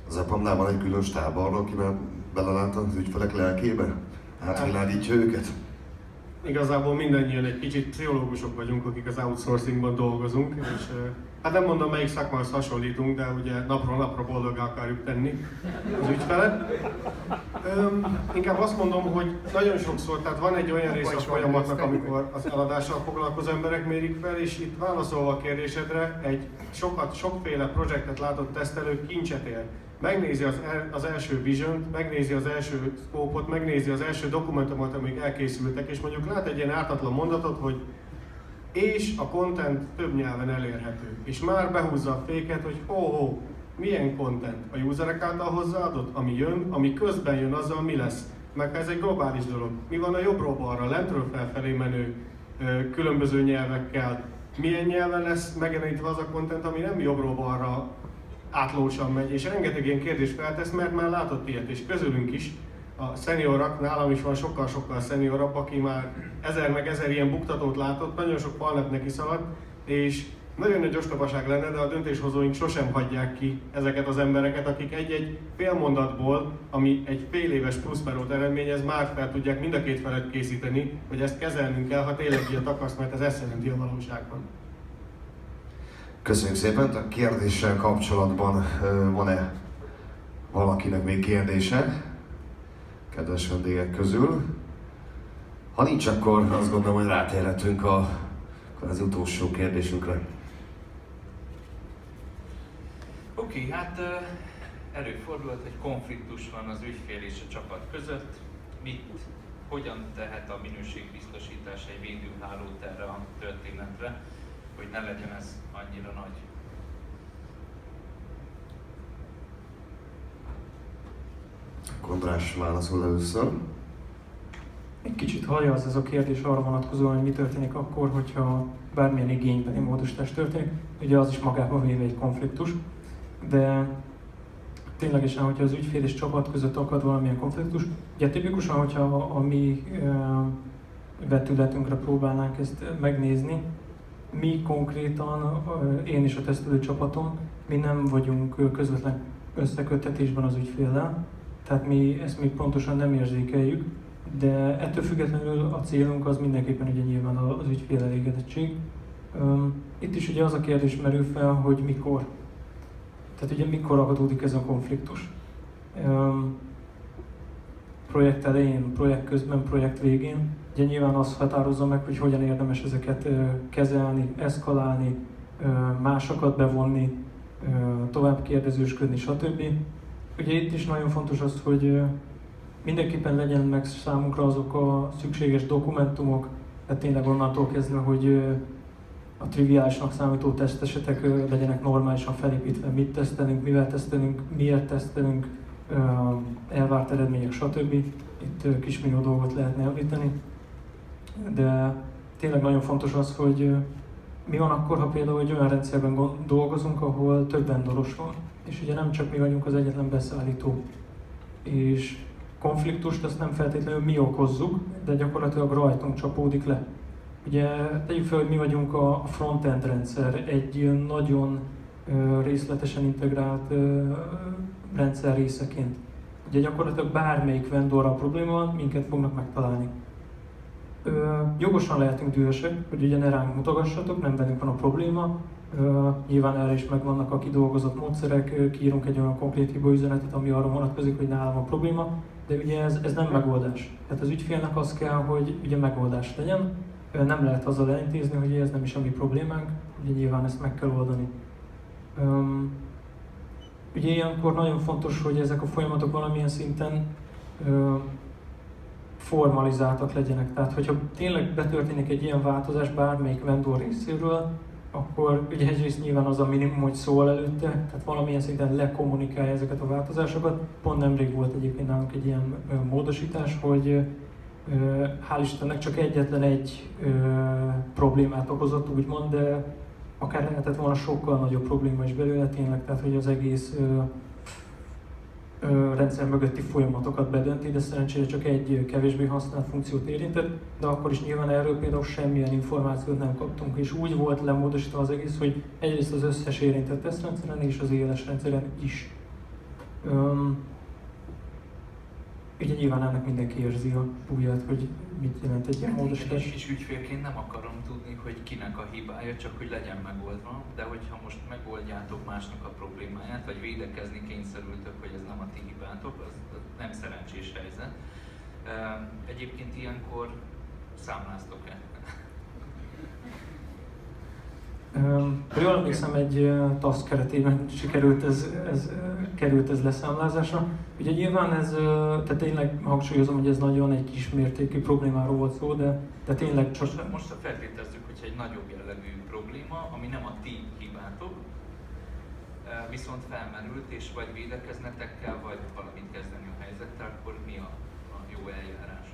Az EPAM-nál van egy külön stáb arra, aki már belelát az ügyfelek lelkébe? Átvilágítja őket? Igazából mindannyian egy kicsit pszichológusok vagyunk, akik az outsourcingban dolgozunk, és hát nem mondom, melyik szakmához hasonlítunk, de ugye napról napra boldogá akarjuk tenni az ügyfelet. Inkább azt mondom, hogy nagyon sokszor, tehát van egy olyan része a folyamatnak, amikor az eladással foglalkozó emberek mérik fel, és itt válaszolva a kérdésedre, egy sokféle projektet látott tesztelő kincset ér. megnézi az első vision-t, megnézi az első scope-ot, megnézi az első dokumentumot, amik elkészültek, és mondjuk lát egy ilyen ártatlan mondatot, hogy és a content több nyelven elérhető. És már behúzza a féket, hogy milyen content a userek által hozzáadott, ami jön, ami közben jön, azzal mi lesz. Meg ha ez egy globális dolog, mi van a jobbról balra, lentről felfelé menő különböző nyelvekkel, milyen nyelven lesz megjelenítve az a content, ami nem jobbról balra átlósan megy, és rengeteg ilyen kérdést feltesz, mert már látott ilyet, és közülünk is, a szeniorok, nálam is van sokkal-sokkal szeniorabb, aki már 1000 ilyen buktatót látott, nagyon sok falnak neki szaladt, és nagyon nagy ostobaság lenne, de a döntéshozóink sosem hagyják ki ezeket az embereket, akik egy-egy fél mondatból, ami egy fél éves pluszperót eredményez, már fel tudják mind a két felet készíteni, hogy ezt kezelnünk kell, ha tényleg ilyet akarsz, mert ez ezt jelenti a valóságban. Köszönjük szépen! A kérdéssel kapcsolatban van-e valakinek még kérdése? Kedves vendégek közül. Ha nincs, akkor azt gondolom, hogy rátérhetünk az utolsó kérdésünkre. Oké, hát előfordulhat, hogy konfliktus van az ügyfél és a csapat között. Hogyan tehet a minőségbiztosítás egy védőhálót erre a történetre, hogy ne legyen ez annyira nagy? András válaszol először. Egy kicsit hajaz ez a kérdés arra vonatkozóan, hogy mi történik akkor, hogyha bármilyen igénybeli módosítás történik. Ugye az is magában véve egy konfliktus, de ténylegesen, hogyha az ügyfél és csapat között akad valamilyen konfliktus, ugye tipikusan, hogyha a mi vetületünkre próbálnánk ezt megnézni, mi konkrétan, én és a tesztelő csapatom, mi nem vagyunk közvetlen összeköttetésben az ügyféllel, tehát ezt mi pontosan nem érzékeljük, de ettől függetlenül a célunk az mindenképpen ugye nyilván az ügyfél elégedettség. Itt is ugye az a kérdés merül fel, hogy mikor. Tehát ugye mikor adódik ez a konfliktus. Projekt elején, projekt közben, projekt végén. Ugye nyilván az határozza meg, hogy hogyan érdemes ezeket kezelni, eszkalálni, másokat bevonni, tovább kérdezősködni, stb. Ugye itt is nagyon fontos az, hogy mindenképpen legyen meg számunkra azok a szükséges dokumentumok, tehát tényleg onnantól kezdve, hogy a triviálisnak számító tesztesetek legyenek normálisan felépítve, mit tesztelünk, mivel tesztelünk, miért tesztelünk, elvárt eredmények, stb. Itt kismillió dolgot lehetne említeni. De tényleg nagyon fontos az, hogy mi van akkor, ha például egy olyan rendszerben dolgozunk, ahol több vendoros van. És ugye nem csak mi vagyunk az egyetlen beszállító. És konfliktust azt nem feltétlenül mi okozzuk, de gyakorlatilag rajtunk csapódik le. Ugye tegyük fel, hogy mi vagyunk a frontend rendszer, egy nagyon részletesen integrált rendszer részeként. Ugye gyakorlatilag bármelyik vendorral probléma van, minket fognak megtalálni. Jogosan lehetünk dühösek, hogy ugye ne ránk mutogassatok, nem bennünk van a probléma. Nyilván erre is megvannak a kidolgozott módszerek, kiírunk egy olyan konkrét hibaüzenetet, ami arra vonatkozik, hogy nálam van probléma, de ugye ez nem megoldás. Tehát az ügyfélnek az kell, hogy ugye megoldás legyen, nem lehet azzal elintézni, hogy ez nem is a mi problémánk, ugye nyilván ezt meg kell oldani. Ugye ilyenkor nagyon fontos, hogy ezek a folyamatok valamilyen szinten formalizáltak legyenek. Tehát, hogyha tényleg betörténik egy ilyen változás bármelyik vendor részéről, akkor ugye egyrészt nyilván az a minimum, hogy szól előtte, tehát valamilyen szinten lekommunikálja ezeket a változásokat. Pont nemrég volt egyébként nálunk egy ilyen módosítás, hogy hál' Istennek csak egyetlen egy problémát okozott, úgymond, de akár lehetett volna sokkal nagyobb probléma is belőle tényleg, tehát hogy az egész rendszer mögötti folyamatokat bedönti, de szerencsére csak egy kevésbé használt funkciót érintett, de akkor is nyilván erről például semmilyen információt nem kaptunk, és úgy volt lemódosítva az egész, hogy egyrészt az összes érintett tesztrendszeren és az éles rendszeren is. Ugye nyilván ennek mindenki érzi a súlyát, hogy mit jelent egy ilyen módosítás. Én is ügyfélként nem akarom tudni, hogy kinek a hibája, csak hogy legyen megoldva, de hogyha most megoldjátok másnak a problémáját, vagy védekezni kényszerültök, hogy ez nem a ti hibátok, az nem szerencsés helyzet. Egyébként ilyenkor számláztok-e? Jól emlékszem, egy task keretében sikerült ez került ez leszámlázásra. Ugye nyilván ez, tehát tényleg hangsúlyozom, hogy ez nagyon egy kismértékű problémáról volt szó, de tényleg csak... Most feltételezzük, hogy egy nagyobb jellegű probléma, ami nem a ti hibátok, viszont felmerült, és vagy védekeznetek kell, vagy valamit kezdeni a helyzettel, akkor mi a jó eljárás?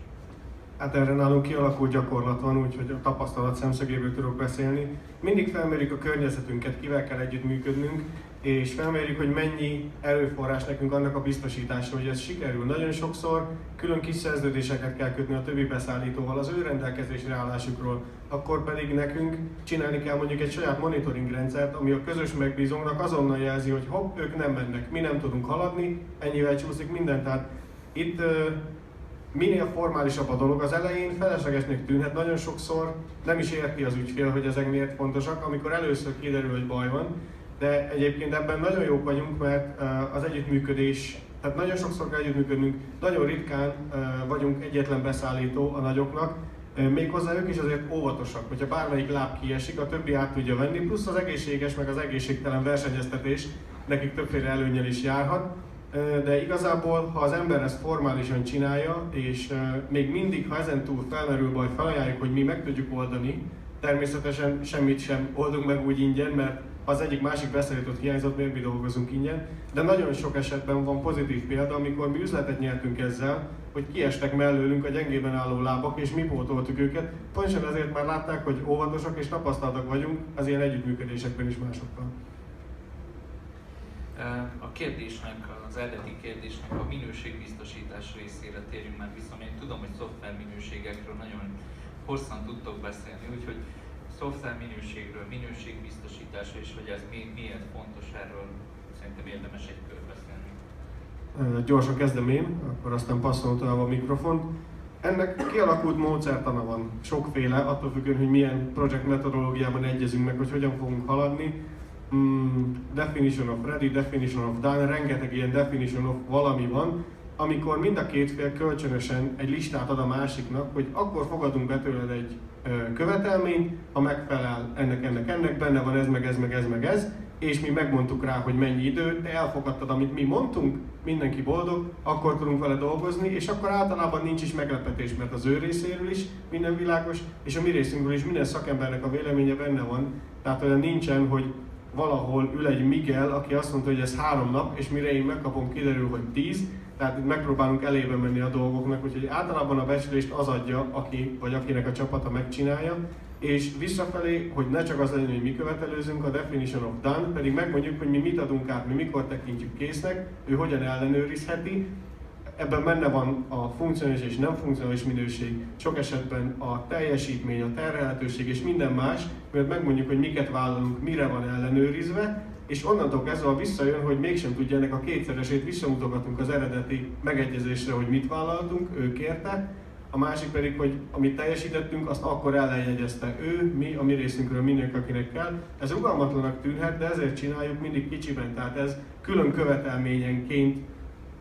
Hát erre nálunk kialakult gyakorlat van, úgyhogy a tapasztalat szemszögéből tudok beszélni. Mindig felmérjük a környezetünket, kivel kell együttműködnünk, és felmérjük, hogy mennyi erőforrás nekünk annak a biztosítása, hogy ez sikerül. Nagyon sokszor külön kis szerződéseket kell kötni a többi beszállítóval az ő rendelkezésre állásukról. Akkor pedig nekünk csinálni kell mondjuk egy saját monitoring rendszert, ami a közös megbízónknak azonnal jelzi, hogy hopp, ők nem mennek, mi nem tudunk haladni, ennyivel csúszik minden. Tehát itt minél formálisabb a dolog, az elején feleslegesnek tűnhet, nagyon sokszor nem is érti az ügyfél, hogy ezek miért fontosak, amikor először kiderül, hogy baj van. De egyébként ebben nagyon jók vagyunk, mert az együttműködés, tehát nagyon sokszor kell együttműködnünk, nagyon ritkán vagyunk egyetlen beszállító a nagyoknak, méghozzá ők is azért óvatosak, hogyha bármelyik láb kiesik, a többi át tudja venni, plusz az egészséges meg az egészségtelen versenyeztetés nekik többféle előnnyel is járhat. De igazából, ha az ember ezt formálisan csinálja, és még mindig, ha ezen túl felmerül baj, felajánljuk, hogy mi meg tudjuk oldani, természetesen semmit sem oldunk meg úgy ingyen, mert az egyik másik beszállítót hiányzott, miért mi dolgozunk ingyen, de nagyon sok esetben van pozitív példa, amikor mi üzletet nyertünk ezzel, hogy kiestek mellőlünk a gyengében álló lábak, és mi pótoltuk őket. Pontosan ezért már látták, hogy óvatosak és tapasztaltak vagyunk az ilyen együttműködésekben is másokkal. A kérdésnek, az eredeti kérdésnek a minőségbiztosítás részére térjünk már vissza. Én tudom, hogy szoftver minőségekről nagyon hosszan tudtok beszélni, úgyhogy szoftver minőségről, minőségbiztosításra és hogy ez miért fontos, erről szerintem érdemes egy kör beszélni. Gyorsan kezdem én, akkor aztán passzolom tovább a mikrofont. Ennek kialakult módszertana van, sokféle, attól függően, hogy milyen projekt metodológiában egyezünk meg, hogy hogyan fogunk haladni. Definition of ready, definition of done, rengeteg ilyen definition of valami van, amikor mind a két fél kölcsönösen egy listát ad a másiknak, hogy akkor fogadunk be tőled egy követelményt, ha megfelel ennek, benne van ez, meg ez, és mi megmondtuk rá, hogy mennyi idő, te elfogadtad, amit mi mondtunk, mindenki boldog, akkor tudunk vele dolgozni, és akkor általában nincs is meglepetés, mert az ő részéről is minden világos, és a mi részünkről is minden szakembernek a véleménye benne van, tehát olyan nincsen, hogy valahol ül egy Miguel, aki azt mondta, hogy ez 3 nap, és mire én megkapom, kiderül, hogy 10, tehát megpróbálunk elébe menni a dolgoknak, úgyhogy általában a becslést az adja, aki vagy akinek a csapata megcsinálja, és visszafelé, hogy ne csak az legyen, hogy mi követelőzünk, a definition of done, pedig megmondjuk, hogy mi mit adunk át, mi mikor tekintjük késznek, ő hogyan ellenőrizheti. Ebben benne van a funkcionális és nem funkcionális minőség, sok esetben a teljesítmény, a terhelhetőség és minden más, mert megmondjuk, hogy miket vállalunk, mire van ellenőrizve, és onnantól kezdve visszajön, hogy mégsem tudja ennek a kétszeresét, visszamutogatunk az eredeti megegyezésre, hogy mit vállaltunk, ő kérte, a másik pedig, hogy amit teljesítettünk, azt akkor ellenjegyezte ő, mi, a mi részünkről mindenki, akinek kell. Ez rugalmatlanak tűnhet, de ezért csináljuk mindig kicsiben, tehát ez külön követelményenként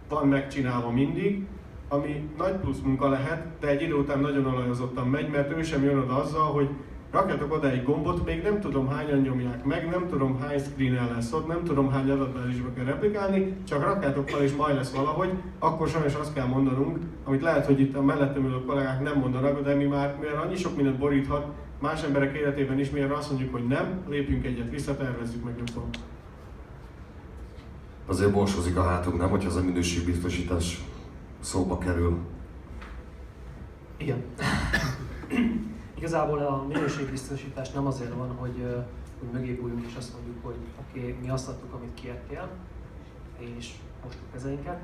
van megcsinálva mindig, ami nagy plusz munka lehet, de egy idő után nagyon olajozottan megy, mert ő sem jön oda azzal, hogy rakjatok oda egy gombot, még nem tudom hányan nyomják meg, nem tudom hány screen-el lesz ott, nem tudom hány adatbázisba kell replikálni, csak rakjátok fel és majd lesz valahogy, akkor sajnos azt kell mondanunk, amit lehet, hogy itt a mellettem ülő kollégák nem mondanak, de mi már mivel annyi sok mindent boríthat más emberek életében is, mivel azt mondjuk, hogy nem, lépjünk egyet vissza, tervezzük meg jobban. Azért borsozik a hátunk, nem, hogyha ez a minőségbiztosítás szóba kerül? Igen. Igazából a minőségbiztosítás nem azért van, hogy mögé bújjunk és azt mondjuk, hogy oké, mi azt adtuk, amit kértél, és mostuk kezeinket.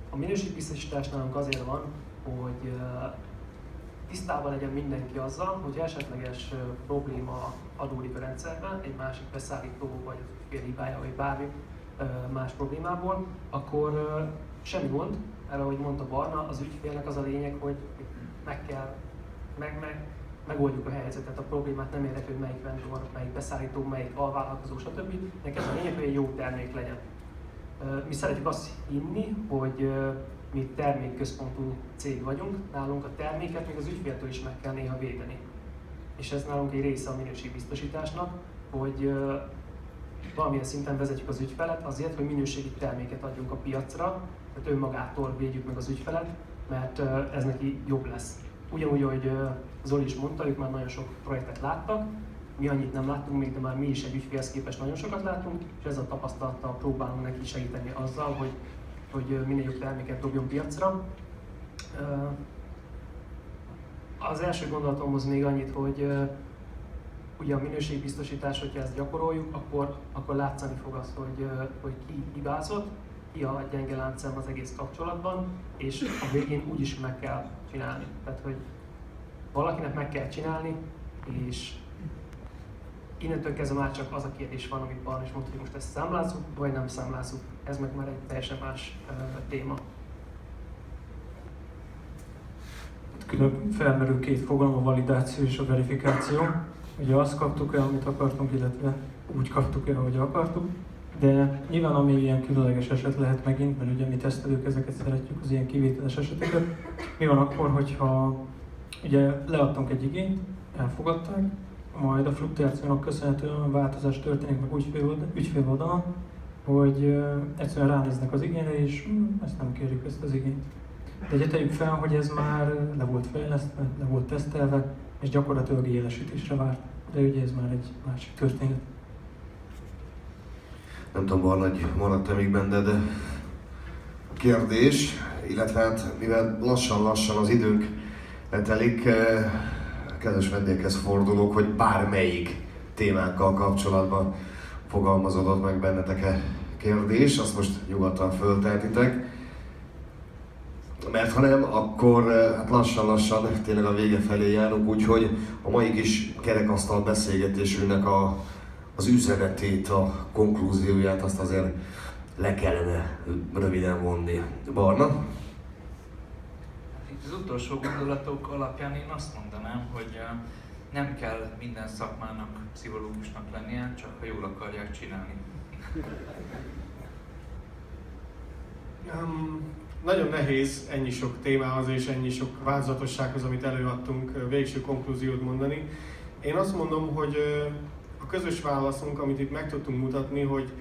A minőségbiztosítás nálunk azért van, hogy tisztában legyen mindenki azzal, hogy esetleges probléma adódik a rendszerben, egy másik beszállító vagy fél hibája, vagy bármi más problémából, akkor semmi gond, erre ahogy mondta Barna, az ügyfélnek az a lényeg, hogy megoldjuk a helyzetet, a problémát nem érdekli, hogy melyik vendor, melyik beszállító, melyik alvállalkozó, stb. Neked az a lényeg, hogy egy jó termék legyen. Mi szeretjük azt hinni, hogy mi termékközpontú cég vagyunk, nálunk a terméket még az ügyféltől is meg kell néha védeni. És ez nálunk egy része a minőségbiztosításnak, hogy valamilyen szinten vezetjük az ügyfelet azért, hogy minőségi terméket adjunk a piacra, tehát önmagától védjük meg az ügyfelet, mert ez neki jobb lesz. Ugyanúgy, ahogy Zoli is mondta, ők már nagyon sok projektet láttak, mi annyit nem láttunk még, de már mi is egy ügyfélhez képest nagyon sokat látunk, és ezzel a tapasztalattal próbálunk neki segíteni azzal, hogy minél jobb terméket dobjon piacra. Az első gondolatomhoz még annyit, hogy ugye a minőségbiztosítás, hogyha ezt gyakoroljuk, akkor látszani fog az, hogy ki hibázott, ki a gyenge láncszem az egész kapcsolatban, és a végén úgyis meg kell csinálni. Tehát, hogy valakinek meg kell csinálni, és innentől kezdve már csak az a kérdés van, amit Barna is mondta, hogy most ezt számlázzuk, vagy nem számlázzuk. Ez meg már egy teljesen más téma. Külön felmerül két fogalom, a validáció és a verifikáció. Ugye azt kaptuk el, amit akartunk, illetve úgy kaptuk el, ahogy akartuk. De nyilván ami ilyen különleges eset lehet megint, mert ugye mi tesztelők ezeket szeretjük, az ilyen kivételes eseteket. Mi van akkor, hogyha ugye leadtunk egy igényt, elfogadták, majd a fluktuációnak köszönhetően változás történik meg ügyfél oldalon, hogy egyszerűen ránéznek az igényre, és ezt nem kérjük, ezt az igényt. De ugye tegyük fel, hogy ez már le volt fejlesztve, le volt tesztelve, és gyakorlatilag élesítésre várt. De ugye ez már egy másik történet. Nem tudom, Barna, hogy maradt-e még benned kérdés, illetve hát mivel lassan az időnk letelik, kedves vendéghez fordulok, hogy bármelyik témánkkal kapcsolatban fogalmazódott meg bennetek-e kérdés, azt most nyugodtan föltehetitek. Mert ha nem, akkor hát lassan tényleg a vége felé járunk, úgyhogy a mai kis kerekasztal beszélgetésünknek az üzenetét, a konklúzióját azt azért le kellene röviden vonni. Barna? Itt az utolsó gondolatok alapján én azt mondanám, hogy nem kell minden szakmának pszichológusnak lennie, csak ha jól akarják csinálni. Nagyon nehéz ennyi sok témához és ennyi sok változatossághoz, amit előadtunk, végső konklúziót mondani. Én azt mondom, hogy a közös válaszunk, amit itt meg tudtunk mutatni, hogy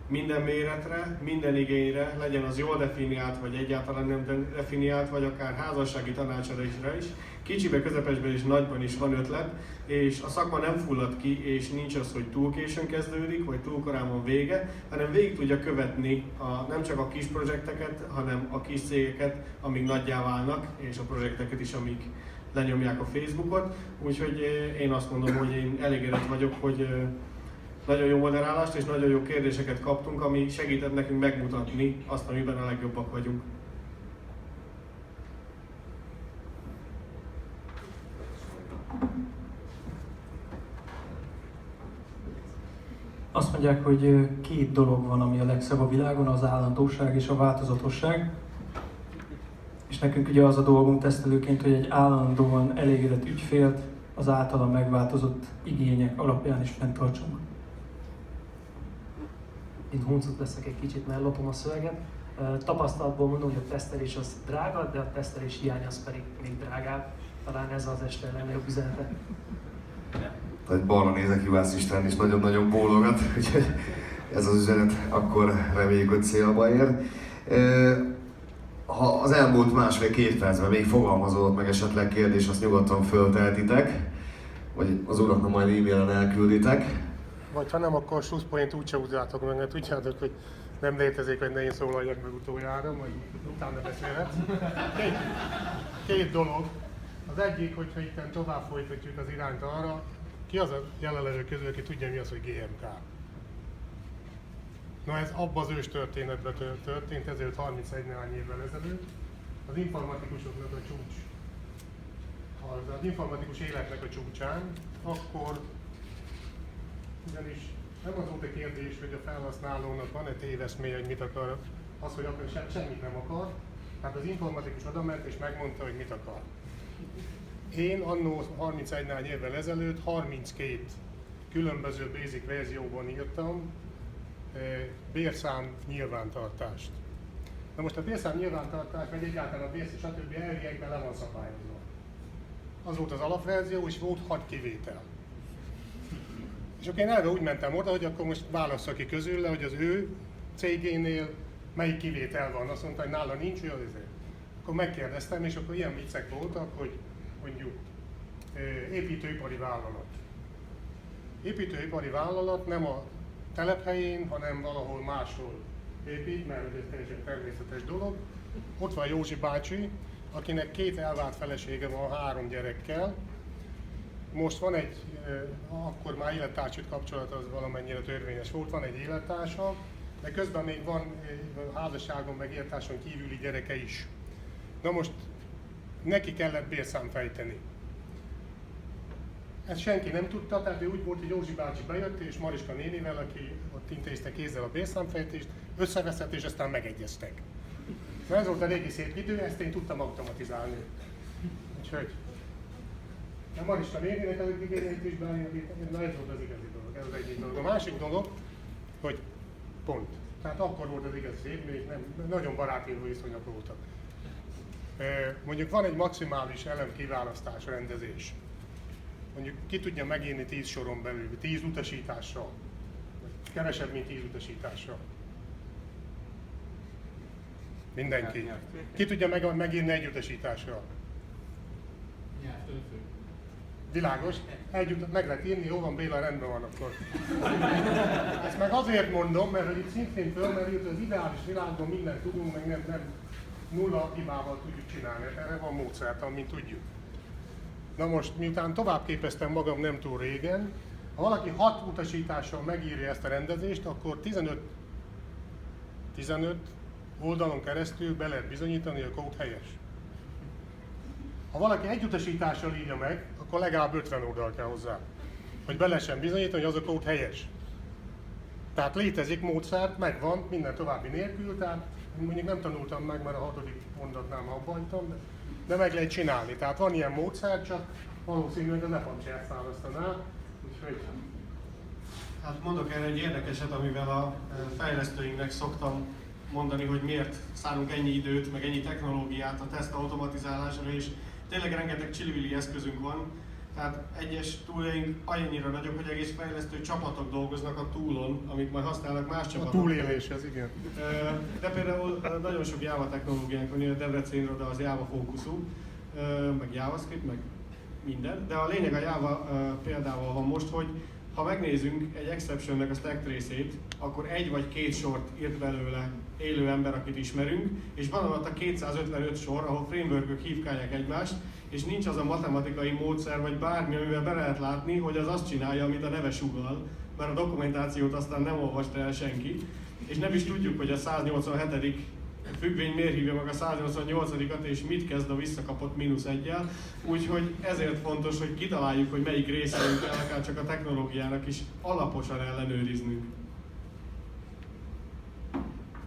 minden méretre, minden igényre, legyen az jól definiált, vagy egyáltalán nem definiált, vagy akár házassági tanácsadásra is, kicsibe, közepesben és nagyban is van ötlet, és a szakma nem fullad ki, és nincs az, hogy túl későn kezdődik, vagy túl korán van vége, hanem végig tudja követni nem csak a kis projekteket, hanem a kis cégeket, amíg nagyjá válnak, és a projekteket is, amíg lenyomják a Facebookot. Úgyhogy én azt mondom, hogy én elégedett vagyok, hogy nagyon jó moderálást és nagyon jó kérdéseket kaptunk, ami segített nekünk megmutatni azt, amiben a legjobbak vagyunk. Azt mondják, hogy két dolog van, ami a legszebb a világon, az állandóság és a változatosság. És nekünk ugye az a dolgunk tesztelőként, hogy egy állandóan elégedett ügyfélt az általa megváltozott igények alapján is fenntartsunk. Én huncut leszek egy kicsit, mert lopom a szöveget. Tapasztalatból mondom, hogy a tesztelés az drága, de a tesztelés hiány az pedig még drágább. Talán ez az este legnagyobb üzenete. Tehát Barna nézek, Juhász István is nagyon-nagyon bólogat, úgyhogy ez az üzenet akkor reméljük, hogy célba ér. Ha az elmúlt másfél-két percben még fogalmazódott meg esetleg kérdés, azt nyugodtan föltehetitek, vagy az uraknak majd e-mailen elkülditek. Vagy ha nem, akkor slusszpoint úgyse húzzátok meg, mert tudjátok, hogy nem létezik, hogy ne én szólaljak meg utoljára, majd utána beszélhetsz. Két dolog. Az egyik, hogyha itt tovább folytatjuk az irányt arra, ki az a jelenlevő közül, aki tudja, mi az, hogy GMK? Na ez abban az ős történetben történt, ezért 31 néhány évvel ezelőtt. Az informatikusoknak a csúcs, az informatikus életnek a csúcsán, akkor ugyanis nem az volt a kérdés, hogy a felhasználónak van-e téveszméje, hogy mit akar, az, hogy akkor semmit nem akar. Tehát az informatikus odament és megmondta, hogy mit akar. Én annó 31 néhány évvel ezelőtt 32 különböző basic verzióban írtam bérszám nyilvántartást. Na most a bérszám nyilvántartás, vagy egyáltalán a bérszám, stb. Elviekben le van szabályozva. Az volt az alapverzió, és volt 6 kivétel. És akkor én elve úgy mentem oda, hogy akkor most válassza ki közül, hogy az ő cégénél melyik kivétel van. Azt mondta, hogy nála nincs olyan ezért. Akkor megkérdeztem, és akkor ilyen viccek voltak, hogy mondjuk építőipari vállalat. Építőipari vállalat nem a telephelyén, hanem valahol máshol épít, mert ez teljesen természetes dolog. Ott van Józsi bácsi, akinek 2 elvált felesége van 3 gyerekkel. Most van egy, akkor már élettársi kapcsolat az valamennyire törvényes volt, van egy élettársa, de közben még van házasságon meg élettárson kívüli gyereke is. Na most neki kellett bérszámfejteni. Ezt senki nem tudta, tehát ő úgy volt, hogy Józsi bácsi bejött, és Mariska nénivel, aki ott intézte kézzel a bérszámfejtést, összeveszett, és aztán megegyeztek. Na ez volt a régi szép idő, ezt én tudtam automatizálni. Úgyhogy a Mariska néninek az igényeit is beállítani, na ez volt az igazi dolog, ez az egyik dolog. A másik dolog, hogy pont. Tehát akkor volt az igazi szép, még nem, nagyon baráti viszonyok voltak. Mondjuk van egy maximális elemkiválasztás rendezés. Mondjuk ki tudja megírni 10 soron belül, 10 utasítással, kevesebb, mint 10 utasítással. Mindenki. Ki tudja megírni egy utasítással? Világos? Meg lehet írni, jó van Béla, rendben van akkor. Ezt meg azért mondom, mert itt szintén fölmerült, az ideális világban mindent tudunk, meg nem nulla hibával tudjuk csinálni. Erre van módszertan, mint tudjuk. Na most, miután tovább képeztem magam nem túl régen, ha valaki 6 utasítással megírja ezt a rendezést, akkor 15 oldalon keresztül be lehet bizonyítani, hogy a kód helyes. Ha valaki egy utasítással írja meg, akkor legalább 50 oldal kell hozzá, hogy be lehessen bizonyítani, hogy az a kód helyes. Tehát létezik módszer, megvan, minden további nélkül, tehát mondjuk nem tanultam meg, mert a 6. mondatnál abba hagytam, de meg lehet csinálni. Tehát van ilyen módszer, csak valószínűleg az Apache ezt választaná, úgyhogy... Hát mondok erre egy érdekeset, amivel a fejlesztőinknek szoktam mondani, hogy miért szánunk ennyi időt, meg ennyi technológiát a teszt automatizálásra, és tényleg rengeteg csili-vili eszközünk van. Tehát egyes tooljaink annyira nagyok, hogy egész fejlesztő csapatok dolgoznak a toolon, amit majd használnak más csapatok. A túlélés, ez igen. De például nagyon sok Java technológiánk van, a Debrecen iroda az Java fókuszú, meg JavaScript, meg minden. De a lényeg a Java példával van most, hogy ha megnézzünk egy exceptionnek a stack trace-ét, akkor 1 vagy 2 sort írt belőle élő ember, akit ismerünk, és van alatt a 255 sor, ahol frameworkök hívkálják egymást, és nincs az a matematikai módszer, vagy bármi, amivel be lehet látni, hogy az azt csinálja, amit a neve sugall, mert a dokumentációt aztán nem olvasta el senki, és nem is tudjuk, hogy a 187. függvény miért hívja meg a 188-at, és mit kezd a visszakapott -1-jel. Úgyhogy ezért fontos, hogy kitaláljuk, hogy melyik részeit kell akár csak a technológiának is alaposan ellenőriznünk.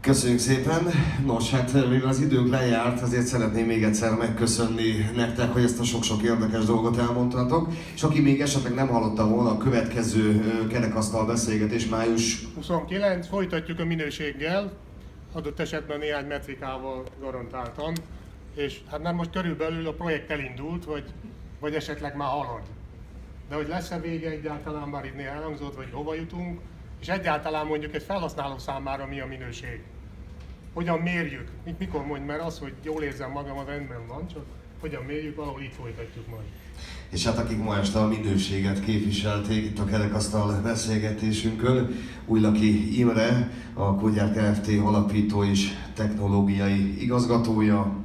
Köszönjük szépen! Nos, hát mivel az időnk lejárt, azért szeretném még egyszer megköszönni nektek, hogy ezt a sok-sok érdekes dolgot elmondtatok. És aki még esetleg nem hallotta volna, a következő kerekasztal beszélgetés május 29, folytatjuk a minőséggel, adott esetben néhány metrikával garantáltan, és hát nem most körülbelül a projekt elindult, vagy esetleg már halad. De hogy lesz-e vége egyáltalán, már itt néha elhangzott, vagy hova jutunk, és egyáltalán mondjuk egy felhasználó számára mi a minőség. Hogyan mérjük? Mikor mondj, mert az, hogy jól érzem magam, az rendben van, csak hogyan mérjük, valahol itt folytatjuk majd. És hát akik ma este a minőséget képviselték itt a kerekasztal beszélgetésünkön, Újlaki Imre, a Kódgyár Kft. Alapító és technológiai igazgatója,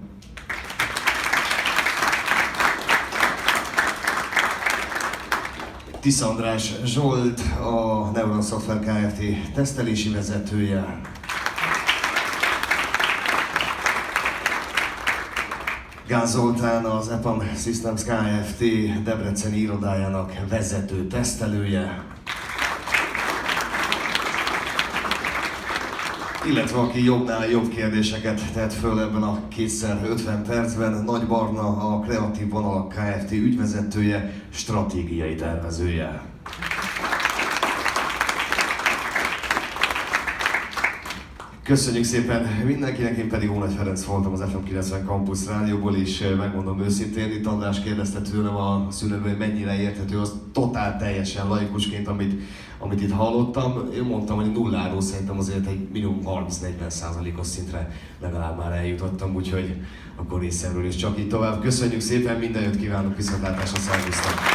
Tisza András Zsolt, a Neuron Software Kft. Tesztelési vezetője, Gál Zoltán, az EPAM Systems Kft. Debreceni irodájának vezető tesztelője, illetve aki jobbnál jobb kérdéseket tett föl ebben a 2x50 percben, Nagy Barna, a Kreatív Vonalak Kft. Ügyvezetője, stratégiai tervezője. Köszönjük szépen mindenkinek, én pedig Ónagy Ferenc voltam az FM 90 Campus Rádióból, és megmondom őszintén, itt András kérdezte tőlem a szülőből, hogy mennyire érthető, az totál teljesen laikusként, amit itt hallottam. Én mondtam, hogy nulláról szerintem azért egy minimum 30-40%-os szintre legalább már eljutottam, úgyhogy akkor részemről is csak így tovább. Köszönjük szépen, minden jót kívánok, viszontlátásra, szervusztok!